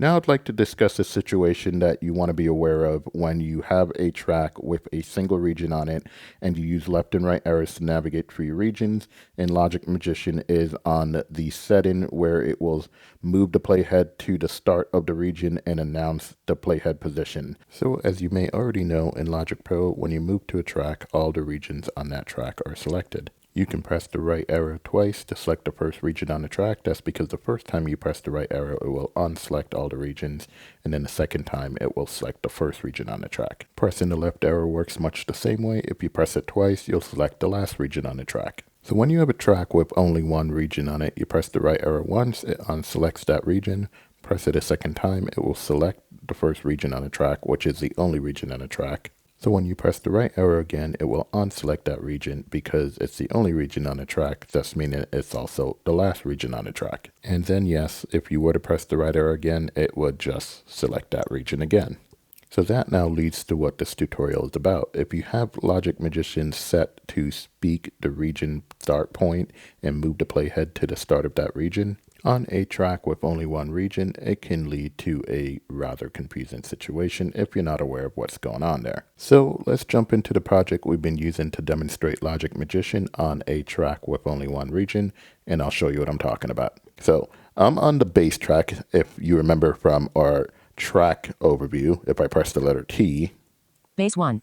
Now I'd like to discuss a situation that you want to be aware of when you have a track with a single region on it and you use left and right arrows to navigate through your regions, and Logic Magician is on the setting where it will move the playhead to the start of the region and announce the playhead position. So as you may already know, in Logic Pro, when you move to a track, all the regions on that track are selected. You can press the right arrow twice to select the first region on the track. That's because the first time you press the right arrow, it will unselect all the regions, and then the second time it will select the first region on the track. Pressing the left arrow works much the same way. If you press it twice, you'll select the last region on the track. So when you have a track with only one region on it, you press the right arrow once, it unselects that region. Press it a second time, it will select the first region on the track, which is the only region on the track. So when you press the right arrow again, it will unselect that region because it's the only region on the track, thus meaning it's also the last region on the track. And then yes, if you were to press the right arrow again, it would just select that region again. So that now leads to what this tutorial is about. If you have Logic Magician set to speak the region start point and move the playhead to the start of that region, on a track with only one region, it can lead to a rather confusing situation if you're not aware of what's going on there. So let's jump into the project we've been using to demonstrate Logic Magician on a track with only one region, and I'll show you what I'm talking about. So I'm on the base track. If you remember from our track overview, if I press the letter T, Base 1.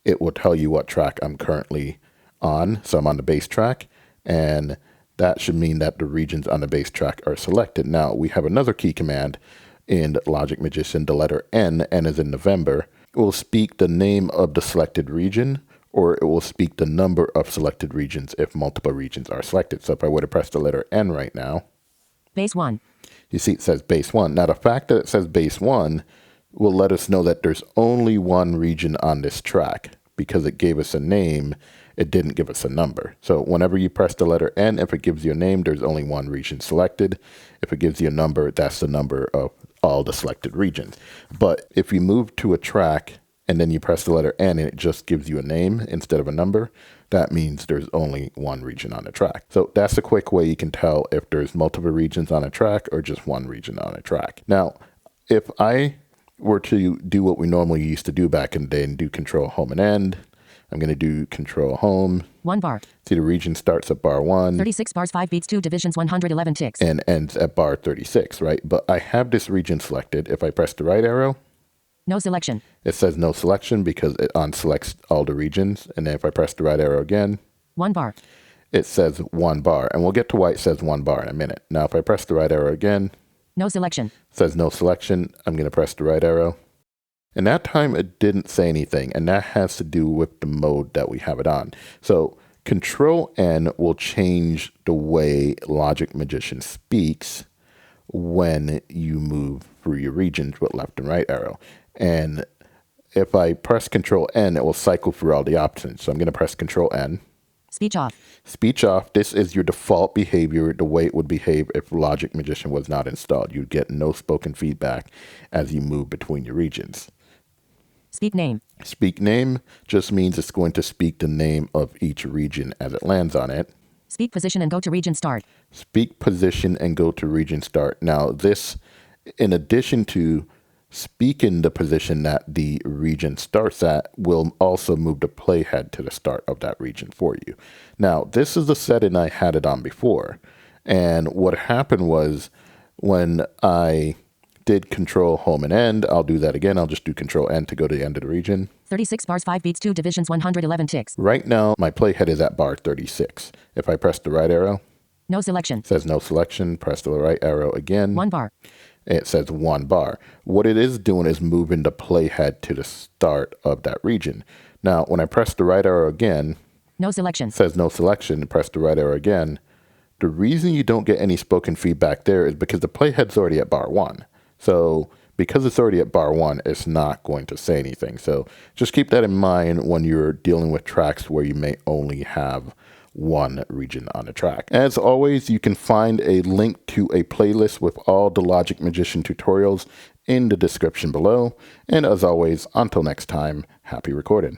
it will tell you what track I'm currently on. So I'm on the base track, and that should mean that the regions on the base track are selected. Now we have another key command in Logic Magician, the letter N is in November. It will speak the name of the selected region, or it will speak the number of selected regions if multiple regions are selected. So if I were to press the letter N right now, Base 1. you see it says base 1. Now the fact that it says base 1 will let us know that there's only one region on this track. Because it gave us a name, it didn't give us a number. So whenever you press the letter N, if it gives you a name, there's only one region selected. If it gives you a number, that's the number of all the selected regions. But if you move to a track and then you press the letter N and it just gives you a name instead of a number, that means there's only one region on the track. So that's a quick way you can tell if there's multiple regions on a track or just one region on a track. Now, if I were to do what we normally used to do back in the day and do control home and end, I'm going to do control home. 1 bar. See, the region starts at bar 1. 36 bars, 5 beats, 2 divisions, 111 ticks. And ends at bar 36, right? But I have this region selected. If I press the right arrow, No selection. it says no selection because it unselects all the regions. And then if I press the right arrow again, 1 bar. it says 1 bar. And we'll get to why it says 1 bar in a minute. Now, if I press the right arrow again, No selection. it says no selection. I'm going to press the right arrow. And that time it didn't say anything, and that has to do with the mode that we have it on. So Control N will change the way Logic Magician speaks when you move through your regions with left and right arrow. And if I press Control N, it will cycle through all the options. So I'm going to press Control N. Speech off. Speech off. This is your default behavior, the way it would behave if Logic Magician was not installed. You'd get no spoken feedback as you move between your regions. Speak name. Speak name just means it's going to speak the name of each region as it lands on it. Speak position and go to region start. Speak position and go to region start. Now this, in addition to speaking the position that the region starts at, will also move the playhead to the start of that region for you. Now this is the setting I had it on before. And what happened was when I did control home and end, I'll do that again. I'll just do control N to go to the end of the region. 36 bars, 5 beats, 2 divisions, 111 ticks. Right now, my playhead is at bar 36. If I press the right arrow, No selection. it says no selection. Press the right arrow again. 1 bar. It says 1 bar. What it is doing is moving the playhead to the start of that region. Now, when I press the right arrow again, No selection. it says no selection. Press the right arrow again. The reason you don't get any spoken feedback there is because the playhead's already at bar 1. So because it's already at bar 1, it's not going to say anything. So just keep that in mind when you're dealing with tracks where you may only have one region on a track. As always, you can find a link to a playlist with all the Logic Magician tutorials in the description below. And as always, until next time, happy recording.